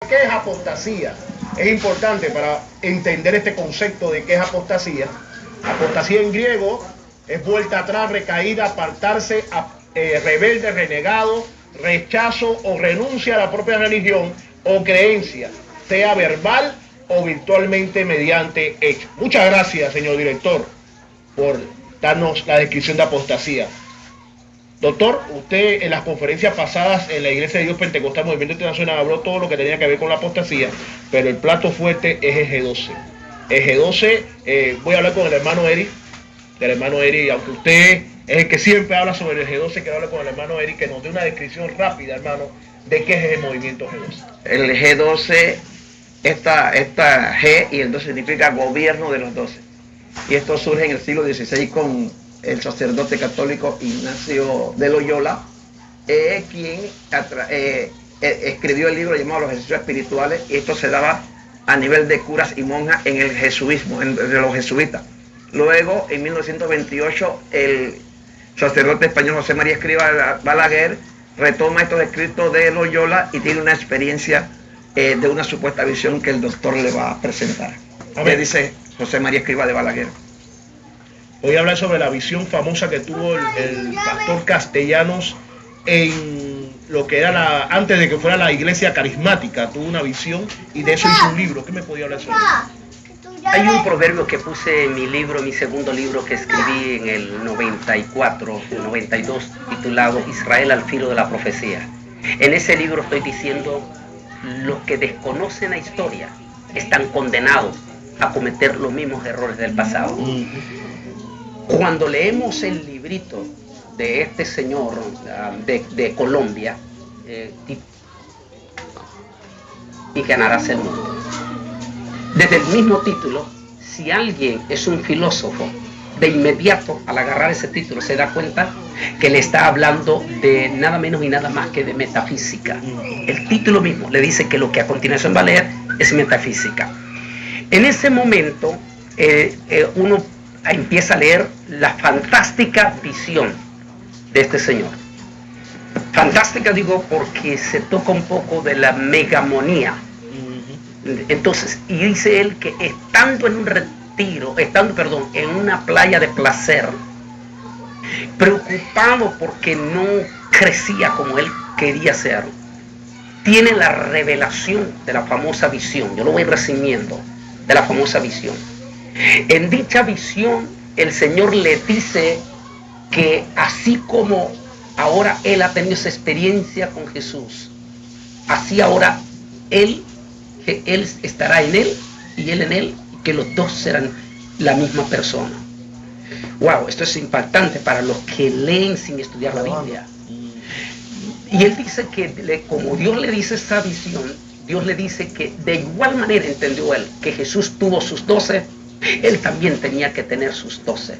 ¿Qué es apostasía? Es importante para entender este concepto de qué es apostasía. Apostasía en griego es vuelta atrás, recaída, apartarse, rebelde, renegado, rechazo o renuncia a la propia religión o creencia, sea verbal o virtualmente mediante hecho. Muchas gracias, señor director, por darnos la descripción de apostasía. Doctor, usted en las conferencias pasadas en la Iglesia de Dios Pentecostal Movimiento Internacional habló todo lo que tenía que ver con la apostasía, pero el plato fuerte es el G12. El G12, voy a hablar con el hermano Eric, aunque usted es el que siempre habla sobre el G12, quiero hablar con el hermano Eric, que nos dé una descripción rápida, hermano, de qué es el movimiento G12. El G12, esta G y el 12 significa gobierno de los 12. Y esto surge en el siglo XVI con el sacerdote católico Ignacio de Loyola, quien escribió el libro llamado Los Ejercicios Espirituales, y esto se daba a nivel de curas y monjas en el jesuismo, de los jesuitas. Luego, en 1928, el sacerdote español José María Escrivá Balaguer retoma estos escritos de Loyola y tiene una experiencia de una supuesta visión que el doctor le va a presentar. ¿Qué dice José María Escrivá de Balaguer? Voy a hablar sobre la visión famosa que tuvo el pastor Castellanos en lo que era antes de que fuera la iglesia carismática. Tuvo una visión y de eso hizo un libro. ¿Qué me podía hablar sobre eso? Hay un proverbio que puse en mi libro, mi segundo libro que escribí en el 94, el 92, titulado Israel al filo de la profecía. En ese libro estoy diciendo, los que desconocen la historia están condenados a cometer los mismos errores del pasado. Cuando leemos el librito de este señor de Colombia, y ganarás el mundo. Desde el mismo título, si alguien es un filósofo, de inmediato al agarrar ese título se da cuenta que le está hablando de nada menos y nada más que de metafísica. El título mismo le dice que lo que a continuación va a leer es metafísica. En ese momento uno empieza a leer la fantástica visión de este señor. Fantástica digo porque se toca un poco de la megamonía. Entonces, y dice él que estando en un retiro, en una playa de placer, preocupado porque no crecía como él quería ser, tiene la revelación de la famosa visión. Yo lo voy resumiendo, de la famosa visión. En dicha visión, el Señor le dice que así como ahora él ha tenido esa experiencia con Jesús, así ahora él estará en él y él en él, y que los dos serán la misma persona. Wow, esto es impactante para los que leen sin estudiar la Biblia. Y él dice que como Dios le dice esta visión, Dios le dice que de igual manera entendió él que Jesús tuvo sus 12, él también tenía que tener sus 12.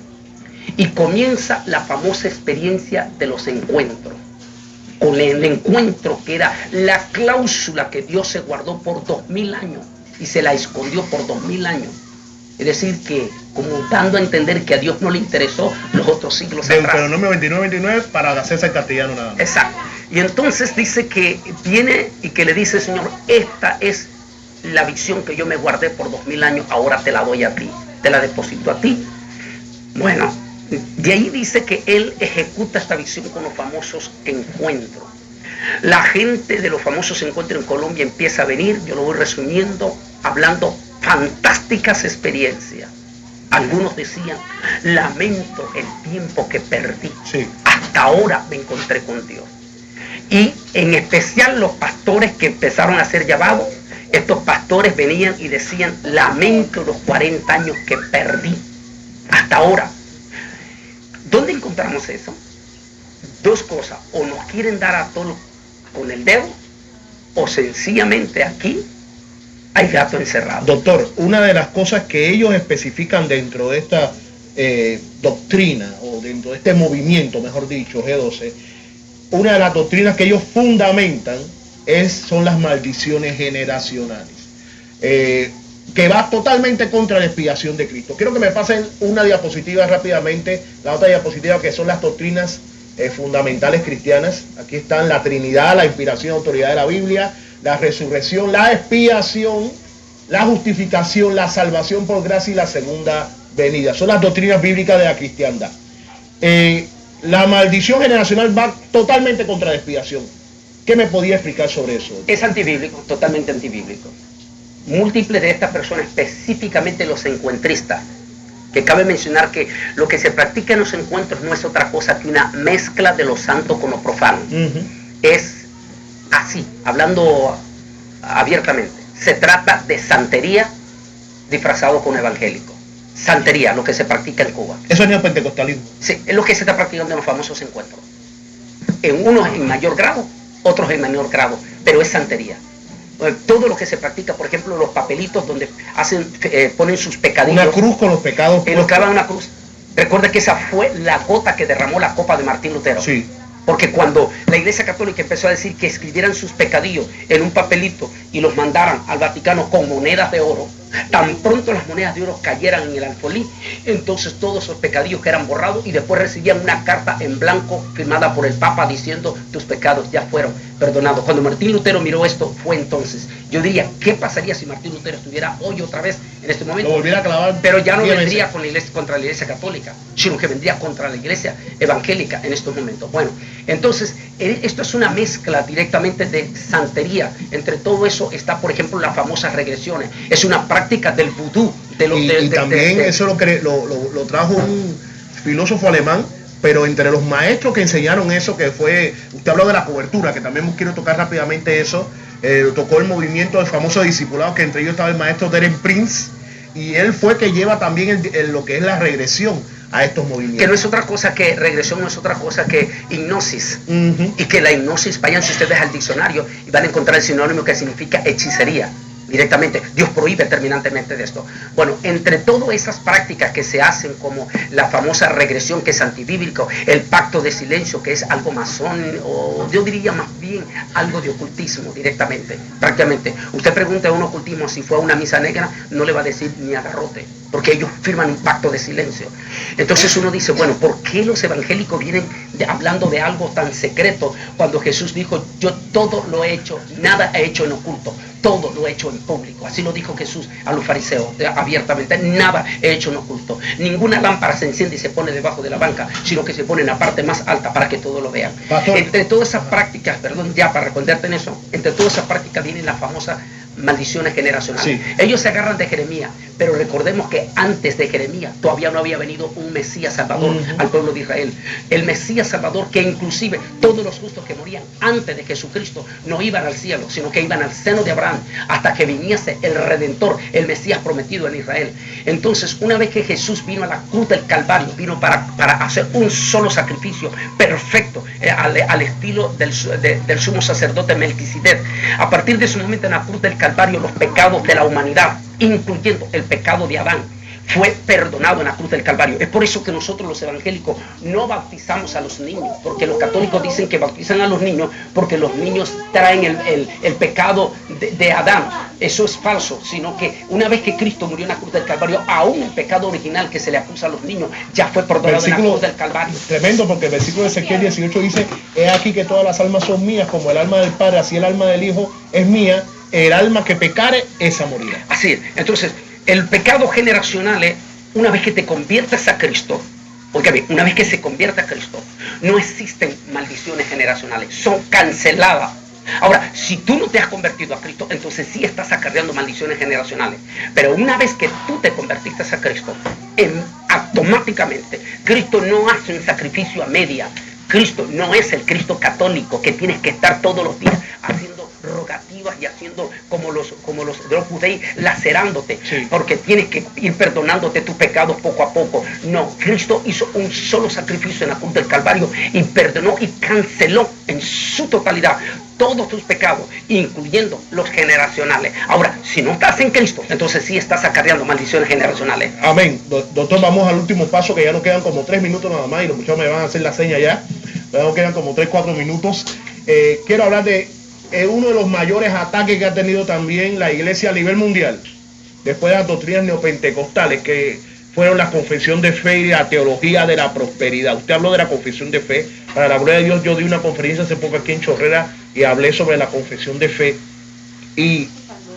Y comienza la famosa experiencia de los encuentros. Con el encuentro que era la cláusula que Dios se guardó por 2000 años y se la escondió por 2000 años. Es decir, que como dando a entender que a Dios no le interesó los otros siglos atrás. Deuteronomio 29 para hacerse el castellano nada más. Exacto. Y entonces dice que viene y que le dice, Señor, esta es la visión que yo me guardé por 2000 años, ahora te la doy a ti, te la deposito a ti. Bueno, de ahí dice que él ejecuta esta visión con los famosos encuentros. La gente de los famosos encuentros en Colombia empieza a venir, yo lo voy resumiendo, hablando fantásticas experiencias. Algunos decían, lamento el tiempo que perdí. Sí. Hasta ahora me encontré con Dios. Y en especial los pastores que empezaron a ser llamados, estos pastores venían y decían, lamento los 40 años que perdí. Hasta ahora. ¿Dónde encontramos eso? Dos cosas, o nos quieren dar a todos con el dedo, o sencillamente aquí hay gato encerrado. Doctor, una de las cosas que ellos especifican dentro de esta doctrina, o dentro de este movimiento, mejor dicho, G12, una de las doctrinas que ellos fundamentan son las maldiciones generacionales. Que va totalmente contra la expiación de Cristo. Quiero que me pasen una diapositiva rápidamente, la otra diapositiva que son las doctrinas fundamentales cristianas. Aquí están la Trinidad, la inspiración y autoridad de la Biblia, la resurrección, la expiación, la justificación, la salvación por gracia y la segunda venida. Son las doctrinas bíblicas de la cristiandad. La maldición generacional va totalmente contra la expiación. ¿Qué me podía explicar sobre eso? Es antibíblico, totalmente antibíblico. Múltiples de estas personas, específicamente los encuentristas, que cabe mencionar que lo que se practica en los encuentros no es otra cosa que una mezcla de lo santo con lo profano. Es así, hablando abiertamente. Se trata de santería disfrazado con evangélico. Santería, lo que se practica en Cuba. Eso es neopentecostalismo. Sí, es lo que se está practicando en los famosos encuentros. En unos en mayor grado, otros en menor grado, pero es santería. Todo lo que se practica, por ejemplo, los papelitos donde ponen sus pecadillos. Una cruz con los pecados. En lo que hablan una cruz. Recuerda que esa fue la gota que derramó la copa de Martín Lutero. Sí. Porque cuando la Iglesia Católica empezó a decir que escribieran sus pecadillos en un papelito y los mandaran al Vaticano con monedas de oro, tan pronto las monedas de oro cayeran en el alfolí, entonces todos esos pecadillos eran borrados y después recibían una carta en blanco firmada por el Papa diciendo tus pecados ya fueron perdonados. Cuando Martín Lutero miró esto fue entonces. Yo diría, ¿qué pasaría si Martín Lutero estuviera hoy otra vez en este momento? Lo volviera a clavar. Pero ya no vendría con la iglesia, contra la Iglesia Católica, sino que vendría contra la Iglesia Evangélica en estos momentos. Bueno, entonces esto es una mezcla directamente de santería. Entre todo eso está, por ejemplo, las famosas regresiones. Es una práctica del vudú. Y también eso lo trajo un filósofo alemán, pero entre los maestros que enseñaron eso, que fue, usted habló de la cobertura, que también quiero tocar rápidamente eso, tocó el movimiento del famoso discipulado, que entre ellos estaba el maestro Derek Prince, y él fue que lleva también lo que es la regresión a estos movimientos. Que no es otra cosa que regresión, no es otra cosa que hipnosis. Y que la hipnosis, vayan si ustedes al diccionario y van a encontrar el sinónimo que significa hechicería. Directamente, Dios prohíbe terminantemente de esto. Bueno, entre todas esas prácticas que se hacen, como la famosa regresión, que es antibíblico, el pacto de silencio, que es algo masón, o yo diría más bien algo de ocultismo directamente, prácticamente. Usted pregunta a un ocultismo si fue a una misa negra, no le va a decir ni a garrote, porque ellos firman un pacto de silencio. Entonces uno dice, bueno, ¿por qué los evangélicos vienen hablando de algo tan secreto cuando Jesús dijo, yo todo lo he hecho, nada he hecho en oculto? Todo lo he hecho en público. Así lo dijo Jesús a los fariseos abiertamente. Nada he hecho en oculto. Ninguna lámpara se enciende y se pone debajo de la banca, sino que se pone en la parte más alta para que todos lo vean. Pastor. Entre todas esas prácticas, perdón, ya para responderte en eso, entre todas esas prácticas vienen las famosas maldiciones generacionales. Sí. Ellos se agarran de Jeremías, pero recordemos que antes de Jeremías todavía no había venido un Mesías Salvador al pueblo de Israel. El Mesías Salvador, que inclusive todos los justos que morían antes de Jesucristo no iban al cielo, sino que iban al seno de Abraham hasta que viniese el Redentor, el Mesías prometido en Israel. Entonces, una vez que Jesús vino a la cruz del Calvario, vino para hacer un solo sacrificio perfecto, al estilo del sumo sacerdote Melquisedec. A partir de ese momento, en la cruz del Calvario, los pecados de la humanidad, incluyendo el pecado de Adán, fue perdonado en la cruz del Calvario. Es por eso que nosotros los evangélicos no bautizamos a los niños, porque los católicos dicen que bautizan a los niños porque los niños traen el pecado de Adán. Eso es falso, sino que una vez que Cristo murió en la cruz del Calvario, aún el pecado original que se le acusa a los niños ya fue perdonado en la cruz del Calvario. Tremendo, porque el versículo de Ezequiel 18 dice, he aquí que todas las almas son mías, como el alma del Padre, así el alma del Hijo es mía, el alma que pecare, esa morirá. Así es. Entonces, el pecado generacional es, una vez que te conviertes a Cristo, oiga bien, una vez que se convierte a Cristo, no existen maldiciones generacionales, son canceladas. Ahora, si tú no te has convertido a Cristo, entonces sí estás acarreando maldiciones generacionales. Pero una vez que tú te convertiste a Cristo, automáticamente, Cristo no hace un sacrificio a media. Cristo no es el Cristo católico que tienes que estar todos los días haciendo rogativas y haciendo como los de los judíos, lacerándote, sí, porque tienes que ir perdonándote tus pecados poco a poco. No, Cristo hizo un solo sacrificio en la cruz del Calvario y perdonó y canceló en su totalidad todos tus pecados, incluyendo los generacionales. Ahora, si no estás en Cristo, entonces sí estás acarreando maldiciones generacionales. Amén. Doctor, vamos al último paso, que ya nos quedan como 3 minutos nada más, y los muchachos me van a hacer la seña ya. Ya nos quedan como 3-4 minutos. Quiero hablar de uno de los mayores ataques que ha tenido también la iglesia a nivel mundial, después de las doctrinas neopentecostales, que fueron la confesión de fe y la teología de la prosperidad. Usted habló de la confesión de fe. Para la gloria de Dios, yo di una conferencia hace poco aquí en Chorrera y hablé sobre la confesión de fe. Y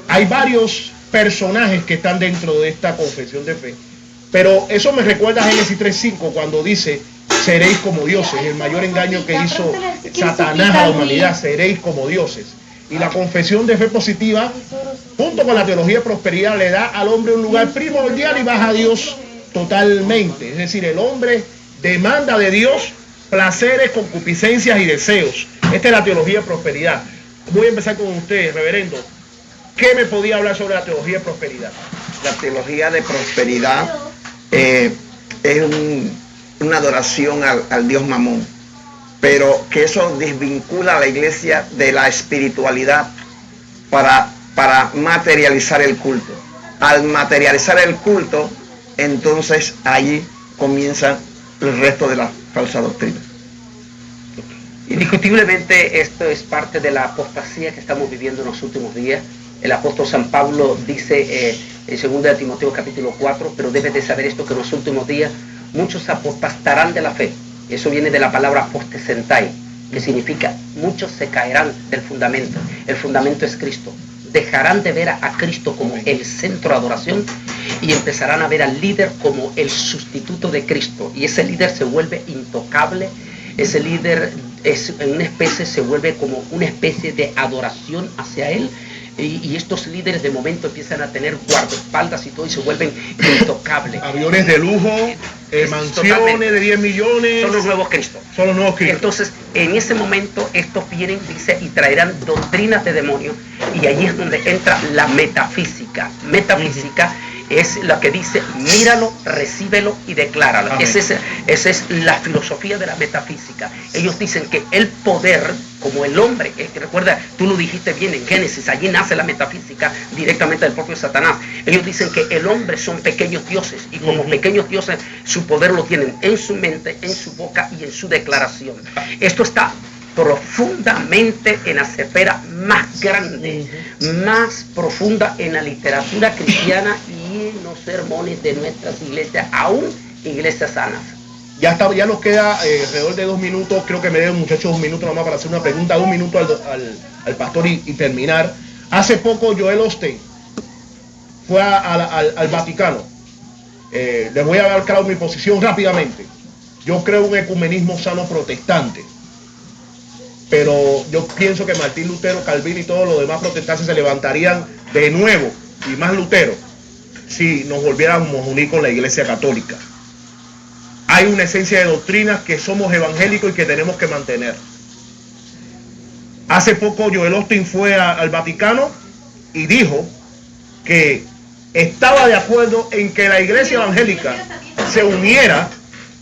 hay varios personajes que están dentro de esta confesión de fe. Pero eso me recuerda a Génesis 3:5 cuando dice, seréis como dioses. El mayor engaño que hizo Satanás a la humanidad, seréis como dioses. Y la confesión de fe positiva, junto con la teología de prosperidad, le da al hombre un lugar primordial y baja a Dios totalmente. Es decir, el hombre demanda de Dios placeres, concupiscencias y deseos. Esta es la teología de prosperidad. Voy a empezar con usted, reverendo. ¿Qué me podía hablar sobre la teología de prosperidad? La teología de prosperidad es una adoración al Dios Mamón, pero que eso desvincula a la iglesia de la espiritualidad para materializar el culto. Al materializar el culto, entonces allí comienza el resto de la falsa doctrina. Indiscutiblemente esto es parte de la apostasía que estamos viviendo en los últimos días. El apóstol San Pablo dice en 2 Timoteo capítulo 4, pero debes de saber esto, que en los últimos días muchos apostarán de la fe. Eso viene de la palabra apostesentai, que significa muchos se caerán del fundamento. El fundamento es Cristo. Dejarán de ver a Cristo como el centro de adoración y empezarán a ver al líder como el sustituto de Cristo. Y ese líder se vuelve intocable. Ese líder se vuelve como una especie de adoración hacia él. Y estos líderes de momento empiezan a tener guardaespaldas y todo y se vuelven intocables. Aviones de lujo, mansiones de 10 millones. Son los nuevos Cristos. Son los nuevos Cristos. Entonces, en ese momento, estos vienen, dice, y traerán doctrinas de demonios. Y ahí es donde entra la metafísica. Metafísica es la que dice, míralo, recíbelo y decláralo. Esa es la filosofía de la metafísica. Ellos dicen que el poder, como el hombre, recuerda, tú lo dijiste bien en Génesis, allí nace la metafísica directamente del propio Satanás. Ellos dicen que el hombre son pequeños dioses y como pequeños dioses su poder lo tienen en su mente, en su boca y en su declaración. Esto está profundamente en la esfera más grande, más profunda en la literatura cristiana y en los sermones de nuestras iglesias, aún iglesias sanas. Ya nos queda alrededor de 2 minutos, creo que me deben muchachos 2 minutos nomás para hacer una pregunta, 1 minuto al pastor y terminar. Hace poco Joel Osteen fue al Vaticano. Les voy a dar claro mi posición rápidamente. Yo creo un ecumenismo sano protestante. Pero yo pienso que Martín Lutero, Calvino y todos los demás protestantes se levantarían de nuevo, y más Lutero, si nos volviéramos a unir con la Iglesia Católica. Hay una esencia de doctrinas que somos evangélicos y que tenemos que mantener. Hace poco Joel Osteen fue al Vaticano y dijo que estaba de acuerdo en que la Iglesia evangélica se uniera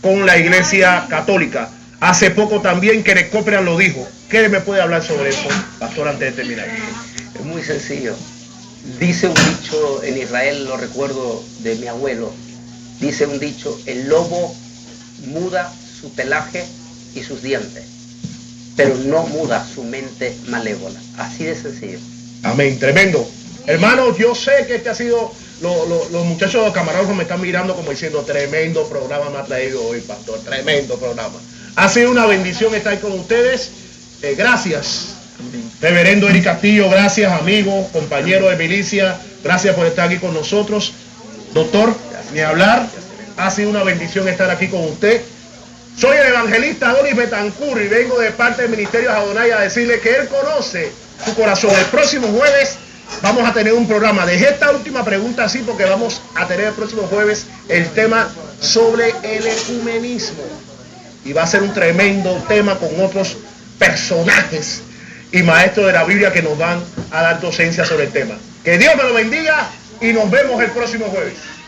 con la Iglesia Católica. Hace poco también Kenneth Copeland lo dijo. ¿Qué me puede hablar sobre eso, pastor, antes de terminar? Es muy sencillo. Dice un dicho en Israel, lo recuerdo de mi abuelo, dice un dicho, el lobo muda su pelaje y sus dientes, pero no muda su mente malévola. Así de sencillo. Amén, tremendo. Hermanos, yo sé que este ha sido, los muchachos de camarógrafos me están mirando como diciendo, tremendo programa me ha traído hoy, pastor, tremendo programa. Ha sido una bendición estar con ustedes. Gracias, reverendo Eric Castillo, gracias, amigos, compañeros de milicia, gracias por estar aquí con nosotros. Doctor, ni hablar, ha sido una bendición estar aquí con usted. Soy el evangelista Adonis Betancur y vengo de parte del Ministerio de Adonai a decirle que Él conoce su corazón. El próximo jueves vamos a tener un programa. Dejé esta última pregunta así porque vamos a tener el próximo jueves el tema sobre el ecumenismo. Y va a ser un tremendo tema con otros personajes y maestros de la Biblia que nos van a dar docencia sobre el tema. Que Dios me lo bendiga y nos vemos el próximo jueves.